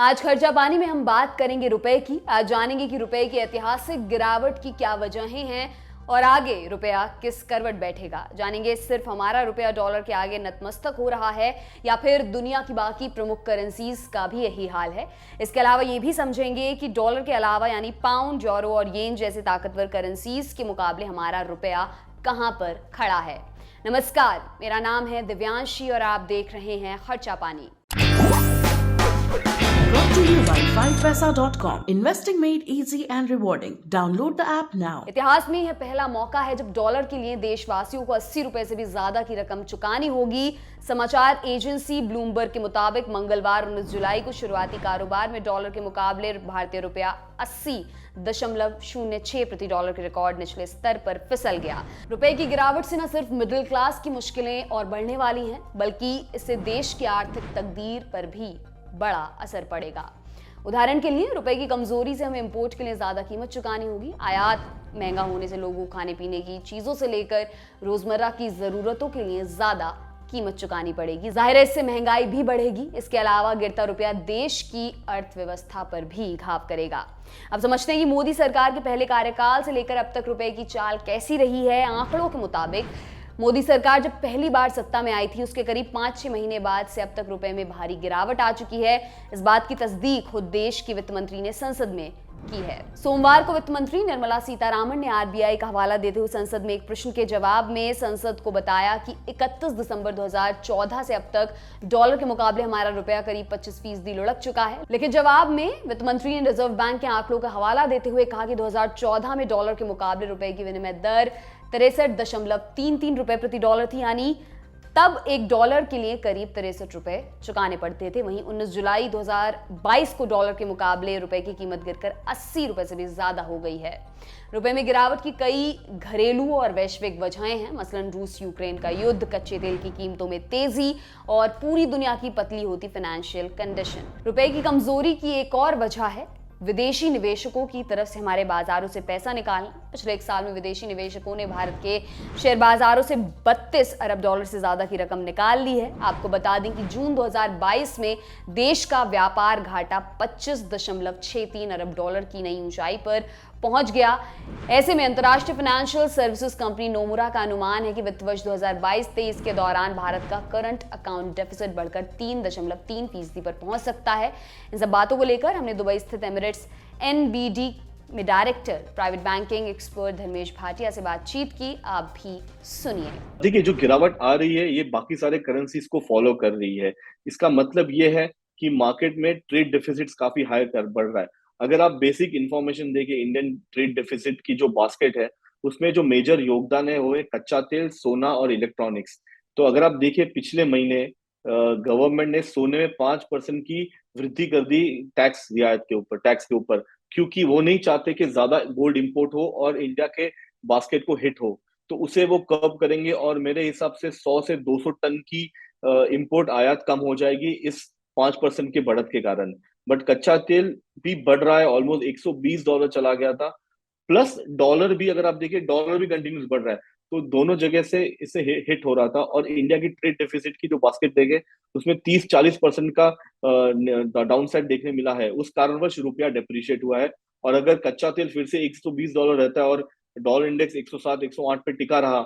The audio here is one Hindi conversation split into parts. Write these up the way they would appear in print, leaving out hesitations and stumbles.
आज खर्चा पानी में हम बात करेंगे रुपए की। आज जानेंगे कि रुपए की ऐतिहासिक गिरावट की क्या वजहें हैं और आगे रुपया किस करवट बैठेगा। जानेंगे सिर्फ हमारा रुपया डॉलर के आगे नतमस्तक हो रहा है या फिर दुनिया की बाकी प्रमुख करेंसीज का भी यही हाल है। इसके अलावा ये भी समझेंगे कि डॉलर के अलावा यानी पाउंड, यूरो और येन जैसे ताकतवर करेंसीज के मुकाबले हमारा रुपया कहां पर खड़ा है। नमस्कार, मेरा नाम है दिव्यांशी और आप देख रहे हैं खर्चा पानी। Brought to you by 5paisa.com. Investing made easy and rewarding. Download the app now. इतिहास में यह पहला मौका है जब डॉलर के लिए देशवासियों को 80 रुपए से भी ज्यादा की रकम चुकानी होगी। समाचार एजेंसी ब्लूमबर्ग के मुताबिक मंगलवार 19 जुलाई को शुरुआती कारोबार में डॉलर के मुकाबले भारतीय रुपया 80.06 प्रति डॉलर के रिकॉर्ड निचले स्तर पर फिसल गया। रुपए की गिरावट से न सिर्फ मिडिल क्लास की मुश्किलें और बढ़ने वाली हैं, बल्कि इससे देश की आर्थिक तकदीर पर भी बड़ा असर पड़ेगा। उदाहरण के लिए रुपए की कमजोरी से हमें इंपोर्ट के लिए ज्यादा कीमत चुकानी होगी। आयात महंगा होने से लोगों को खाने पीने की चीजों से लेकर रोजमर्रा की जरूरतों के लिए ज्यादा कीमत चुकानी पड़ेगी। जाहिर है इससे महंगाई भी बढ़ेगी। इसके अलावा गिरता रुपया देश की अर्थव्यवस्था पर भी घाव करेगा। अब समझते हैं कि मोदी सरकार के पहले कार्यकाल से लेकर अब तक रुपए की चाल कैसी रही है। आंकड़ों के मुताबिक मोदी सरकार जब पहली बार सत्ता में आई थी, उसके करीब 5-6 महीने बाद से अब तक रुपए में भारी गिरावट आ चुकी है। इस बात की तस्दीक खुद देश की वित्त मंत्री ने संसद में की है। सोमवार को वित्त मंत्री निर्मला सीतारामन ने आरबीआई का हवाला देते हुए संसद में एक प्रश्न के जवाब में संसद को बताया कि 31 दिसंबर 2014 से अब तक डॉलर के मुकाबले हमारा रुपया करीब 25% लुढ़क चुका है। लेकिन जवाब में वित्त मंत्री ने रिजर्व बैंक के आंकड़ों का हवाला देते हुए कहा कि 2014 में डॉलर के मुकाबले रुपए की विनिमय दर 63.33 रुपए प्रति डॉलर थी, यानी तब एक डॉलर के लिए करीब 63 रुपए चुकाने पड़ते थे। वहीं 19 जुलाई 2022 को डॉलर के मुकाबले रुपए की कीमत गिरकर 80 रुपए से भी ज्यादा हो गई है। रुपए में गिरावट की कई घरेलू और वैश्विक वजहें हैं, मसलन रूस यूक्रेन का युद्ध, कच्चे तेल की कीमतों में तेजी और पूरी दुनिया की पतली होती फाइनेंशियल कंडीशन। रुपए की कमजोरी की एक और वजह है विदेशी निवेशकों की तरफ से हमारे बाजारों से पैसा निकालना। पिछले एक साल में विदेशी निवेशकों ने भारत के शेयर बाजारों से 32 अरब डॉलर से ज्यादा की रकम निकाल ली है। आपको बता दें कि जून 2022 में देश का व्यापार घाटा 25.63 अरब डॉलर की नई ऊंचाई पर पहुंच गया। ऐसे में अंतर्राष्ट्रीय फाइनेंशियल सर्विसेज कंपनी नोमुरा का अनुमान है कि वित्त वर्ष 2022-23 के दौरान भारत का करंट अकाउंट डेफिसिट बढ़कर 3.3% पर पहुंच सकता है। इन सब बातों को लेकर हमने दुबई स्थित एमिरेट्स एनबीडी में director private banking expert Dharmesh Bhatia से बातचीत की। आप भी सुनिए। देखिए, जो गिरावट आ रही है ये बाकी सारे करेंसीज को फॉलो कर रही है। इसका मतलब ये है कि मार्केट में ट्रेड डेफिसिट्स काफी हाई बढ़ रहा है। अगर आप बेसिक इंफॉर्मेशन देखें, इंडियन ट्रेड डेफिसिट की जो बास्केट है उसमें जो मेजर योगदान है वो है कच्चा तेल, सोना और इलेक्ट्रॉनिक्स। तो अगर आप देखिए, पिछले महीने गवर्नमेंट ने सोने में 5% की वृद्धि कर दी टैक्स के ऊपर, क्योंकि वो नहीं चाहते कि ज्यादा गोल्ड इंपोर्ट हो और इंडिया के बास्केट को हिट हो। तो उसे वो कर्व करेंगे और मेरे हिसाब से 100 से 200 टन की इंपोर्ट आयात कम हो जाएगी इस 5% के बढ़त के कारण। बट कच्चा तेल भी बढ़ रहा है, ऑलमोस्ट $120 चला गया था। प्लस डॉलर भी, अगर आप देखिए, डॉलर भी कंटिन्यूस बढ़ रहा है। तो दोनों जगह से इससे हिट हो रहा था। और इंडिया की ट्रेड डेफिसिट की जो बास्केट देखे उसमें 30-40% का डाउन साइड देखने मिला है। उस कारणवश रुपया डेप्रिशिएट हुआ है। और अगर कच्चा तेल फिर से $120 रहता है और डॉलर इंडेक्स 107-108 पे टिका रहा,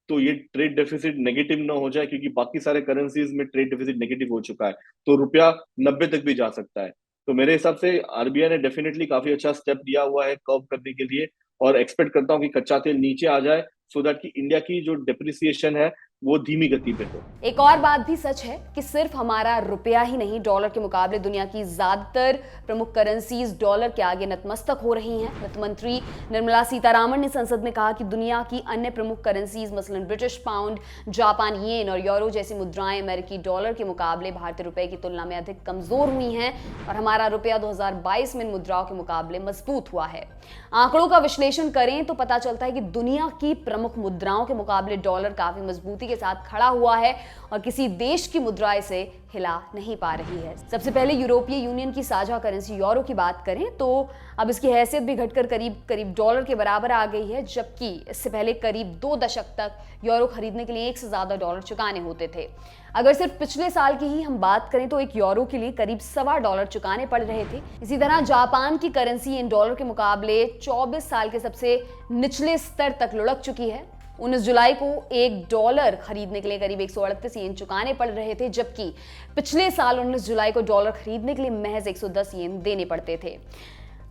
तो ये ट्रेड डेफिसिट नेगेटिव ना हो जाए, क्योंकि बाकी सारे करेंसीज में ट्रेड डेफिसिट नेगेटिव हो चुका है, तो रुपया 90 तक भी जा सकता है। तो मेरे हिसाब से आरबीआई ने डेफिनेटली काफी अच्छा स्टेप लिया हुआ है कर्व करने के लिए, और एक्सपेक्ट करता हूँ कि कच्चा तेल नीचे आ जाए सो दैट कि इंडिया की जो डेप्रिसिएशन है वो धीमी गति पे हो। एक और बात भी सच है कि सिर्फ हमारा रुपया ही नहीं, डॉलर के मुकाबले दुनिया की ज्यादातर प्रमुख करेंसीज डॉलर के आगे नतमस्तक हो रही हैं। वित्त मंत्री निर्मला सीतारामन ने संसद में कहा कि दुनिया की अन्य प्रमुख करेंसीज मसलन ब्रिटिश पाउंड, जापान येन और यूरो जैसी मुद्राएं अमेरिकी डॉलर के मुकाबले भारतीय रुपए की तुलना में अधिक कमजोर हुई हैं और हमारा रुपया 2022 में इन मुद्राओं के मुकाबले मजबूत हुआ है। आंकड़ों का विश्लेषण करें तो पता चलता है कि दुनिया की प्रमुख मुद्राओं के मुकाबले डॉलर काफी मजबूती के साथ खड़ा हुआ है और किसी देश की मुद्रा इसे हिला नहीं पा रही है। सबसे पहले यूरोपीय यूनियन की साझा करेंसी यूरो की बात करें तो अब इसकी हैसियत भी घटकर करीब डॉलर के बराबर आ गई है, जबकि इससे पहले करीब 2 दशक तक यूरो खरीदने के लिए 1 से ज्यादा डॉलर चुकाने होते थे। अगर सिर्फ पिछले साल की ही हम बात करें तो 1 यूरो के लिए करीब $1.25 चुकाने पड़ रहे थे। इसी तरह जापान की करेंसी इन डॉलर के मुकाबले 24 साल के सबसे निचले स्तर तक लुढ़क चुकी है। 19 जुलाई को $1 खरीदने के लिए करीब 138 येन चुकाने पड़ रहे थे, जबकि पिछले साल 19 जुलाई को डॉलर खरीदने के लिए महज 110 येन देने पड़ते थे।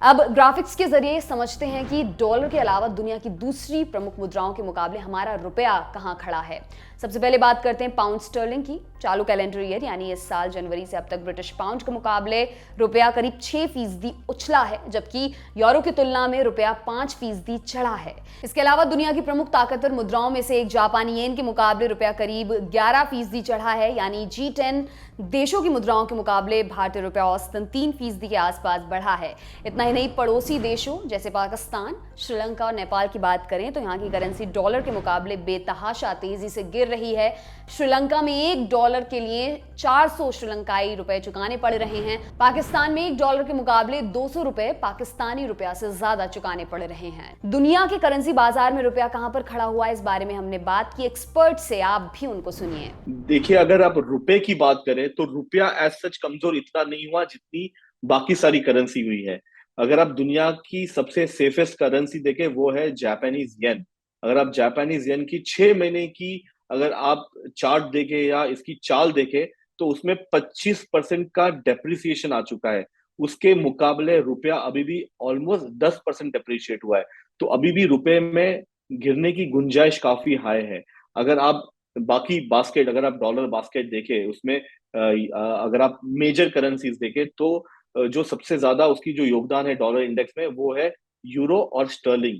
अब ग्राफिक्स के जरिए समझते हैं कि डॉलर के अलावा दुनिया की दूसरी प्रमुख मुद्राओं के मुकाबले हमारा रुपया कहां खड़ा है। सबसे पहले बात करते हैं पाउंड स्टर्लिंग की। चालू कैलेंडर ईयर यानी इस साल जनवरी से अब तक ब्रिटिश पाउंड के मुकाबले रुपया करीब 6% उछला है, जबकि यूरो की तुलना में रुपया 5% चढ़ा है। इसके अलावा दुनिया की प्रमुख ताकतवर मुद्राओं में से एक जापानी येन के मुकाबले रुपया करीब 11% चढ़ा है, यानी G10 देशों की मुद्राओं के मुकाबले भारतीय रुपया औसतन 3% के आसपास बढ़ा है। इतना ही नहीं, पड़ोसी देशों जैसे पाकिस्तान, श्रीलंका और नेपाल की बात करें तो यहाँ की करेंसी डॉलर के मुकाबले बेतहाशा तेजी से गिर रही है। श्रीलंका में $1 के लिए 400 श्रीलंकाई रुपए चुकाने पड़ रहे हैं। पाकिस्तान में $1 के मुकाबले 200 रुपए पाकिस्तानी रुपया से ज्यादा चुकाने पड़ रहे हैं। दुनिया के करेंसी बाजार में रुपया कहां पर खड़ा हुआ है, इस बारे में हमने बात की एक्सपर्ट से, आप भी उनको सुनिए। देखिए, अगर आप रुपए की बात करें तो रुपया एज सच कमजोर इतना नहीं हुआ जितनी बाकी सारी करेंसी हुई है। अगर आप दुनिया की सबसे सेफेस्ट करेंसी देखें वो है जापानीज येन। अगर आप जापानीज येन की 6 महीने की अगर आप चार्ट देखें या इसकी चाल देखें तो उसमें 25% का डेप्रिसिएशन आ चुका है। उसके मुकाबले रुपया अभी भी ऑलमोस्ट 10% डेप्रिशिएट हुआ है। तो अभी भी रुपए में गिरने की गुंजाइश काफी हाई है। अगर आप बाकी बास्केट, अगर आप डॉलर बास्केट देखें उसमें अगर आप मेजर करेंसीज देखें तो जो सबसे ज्यादा उसकी जो योगदान है डॉलर इंडेक्स में वो है यूरो और स्टर्लिंग।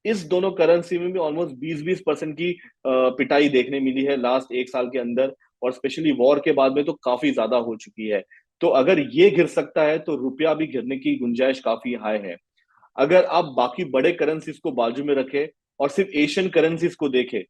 इस दोनों करेंसी में भी ऑलमोस्ट 20% की पिटाई देखने मिली है लास्ट 1 साल के अंदर, और स्पेशली वॉर के बाद में तो काफी ज्यादा हो चुकी है। तो अगर ये गिर सकता है तो रुपया भी गिरने की गुंजाइश काफी हाई है। अगर आप बाकी बड़े करेंसीज को बाजू में रखें और सिर्फ एशियन करेंसीज को देखें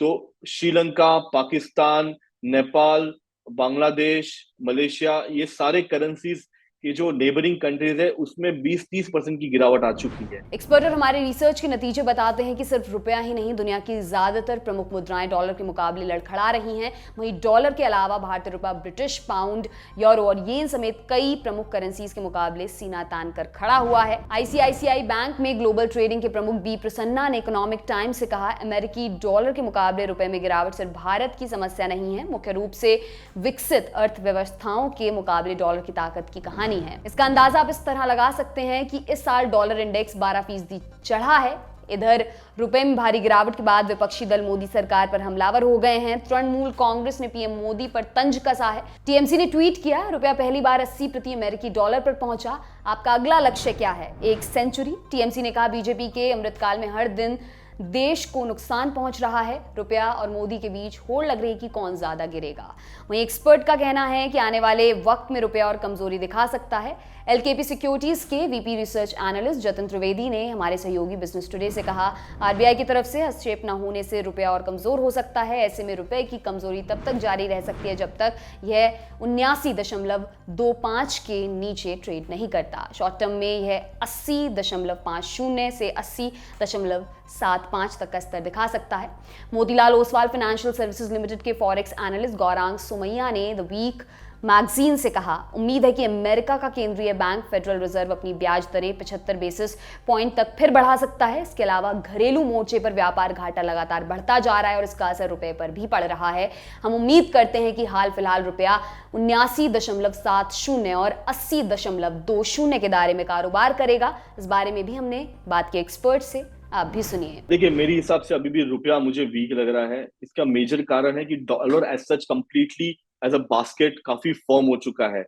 तो श्रीलंका, पाकिस्तान, नेपाल, बांग्लादेश, मलेशिया, ये सारे करेंसीज ये जो नेबरिंग कंट्रीज है उसमें 20-30% की गिरावट आ चुकी है। एक्सपर्ट और हमारे रिसर्च के नतीजे बताते हैं कि सिर्फ रुपया ही नहीं, दुनिया की ज्यादातर प्रमुख मुद्राएं डॉलर के मुकाबले लड़खड़ा रही हैं। वहीं डॉलर के अलावा भारतीय रुपया, ब्रिटिश पाउंड, यूरो और येन समेत कई प्रमुख करेंसीज के मुकाबले सीना तान कर खड़ा हुआ है। ICICI बैंक में ग्लोबल ट्रेडिंग के प्रमुख बी प्रसन्ना ने इकोनॉमिक टाइम्स से कहा, अमेरिकी डॉलर के मुकाबले रुपए में गिरावट सिर्फ भारत की समस्या नहीं है, मुख्य रूप से विकसित अर्थव्यवस्थाओं के मुकाबले डॉलर की ताकत की कहानी है। इसका अंदाजा आप इस तरह लगा सकते हैं कि इस साल डॉलर इंडेक्स 12% चढ़ा है। इधर रुपए में भारी गिरावट के बाद विपक्षी दल मोदी सरकार पर हमलावर हो गए हैं। तृणमूल कांग्रेस ने पीएम मोदी पर तंज कसा है। टीएमसी ने ट्वीट किया, रुपया पहली बार 80 प्रति अमेरिकी डॉलर पर पहुंचा, आपका अगला लक्ष्य क्या है? 1 सेंचुरी। टीएमसी ने कहा, बीजेपी के अमृतकाल में हर दिन देश को नुकसान पहुंच रहा है, रुपया और मोदी के बीच होड़ लग रही कि कौन ज्यादा गिरेगा। वहीं एक्सपर्ट का कहना है कि आने वाले वक्त में रुपया और कमजोरी दिखा सकता है। एलकेपी सिक्योरिटीज के VP research analyst Jatin Trivedi ने हमारे सहयोगी बिजनेस टुडे से कहा, आरबीआई की तरफ से हस्तक्षेप न होने से रुपया और कमजोर हो सकता है। ऐसे में रुपए की कमजोरी तब तक जारी रह सकती है जब तक यह 79.25 के नीचे ट्रेड नहीं करता। शॉर्ट टर्म में यह 80.50 से 80.75 तक का स्तर दिखा सकता है। Motilal Oswal financial services limited के फॉरेक्स एनालिस्ट गौरांग सुमैया ने द वीक मैगजीन से कहा, उम्मीद है कि अमेरिका का केंद्रीय बैंक फेडरल रिजर्व अपनी ब्याज दरें 75 बेसिस पॉइंट तक फिर बढ़ा सकता है। इसके अलावा घरेलू मोर्चे पर व्यापार घाटा लगातार बढ़ता जा रहा है और इसका असर रुपए पर भी पड़ रहा है। हम उम्मीद करते हैं कि हाल फिलहाल रुपया 79.70 और 80.20 के दायरे में कारोबार करेगा। इस बारे में भी हमने बात की एक्सपर्ट से, आप भी सुनिए। देखिए, मेरे हिसाब से अभी भी रुपया मुझे वीक लग रहा है। इसका मेजर कारण है कि dollar as such completely as a basket काफी फॉर्म हो चुका है।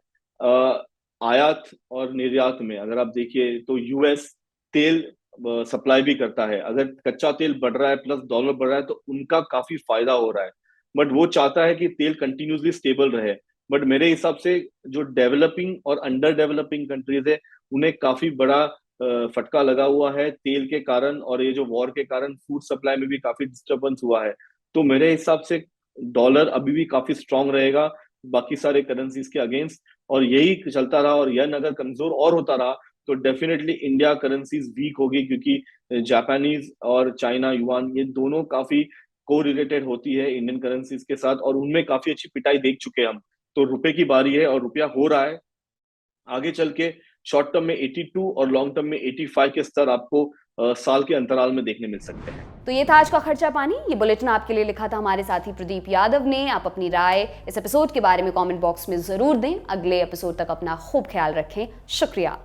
आयात और निर्यात में अगर आप देखिए तो यूएस तेल सप्लाई भी करता है। अगर कच्चा तेल बढ़ रहा है प्लस डॉलर बढ़ रहा है तो उनका काफी फायदा हो रहा है, बट वो चाहता है कि तेल कंटिन्यूसली स्टेबल रहे। बट मेरे हिसाब से जो डेवलपिंग और अंडर डेवलपिंग कंट्रीज है उन्हें काफी बड़ा फटका लगा हुआ है तेल के कारण, और ये जो वॉर के कारण फूड सप्लाई में भी काफी डिस्टर्बेंस हुआ है। तो मेरे हिसाब से डॉलर अभी भी काफी स्ट्रांग रहेगा बाकी सारे करेंसीज के अगेंस्ट, और यही चलता रहा और यन अगर कमजोर और होता रहा तो डेफिनेटली इंडिया करेंसीज वीक होगी, क्योंकि जापानीज और चाइना युआन ये दोनों काफी को रिलेटेड होती है इंडियन करेंसीज के साथ, और उनमें काफी अच्छी पिटाई देख चुके हैं हम। तो रुपए की बारी है और रुपया हो रहा है आगे चल के शॉर्ट टर्म में 82 और लॉन्ग टर्म में 85 के स्तर आपको साल के अंतराल में देखने मिल सकते हैं। तो ये था आज का खर्चा पानी। ये बुलेटिन आपके लिए लिखा था हमारे साथी प्रदीप यादव ने। आप अपनी राय इस एपिसोड के बारे में कमेंट बॉक्स में जरूर दें। अगले एपिसोड तक अपना खूब ख्याल रखें। शुक्रिया।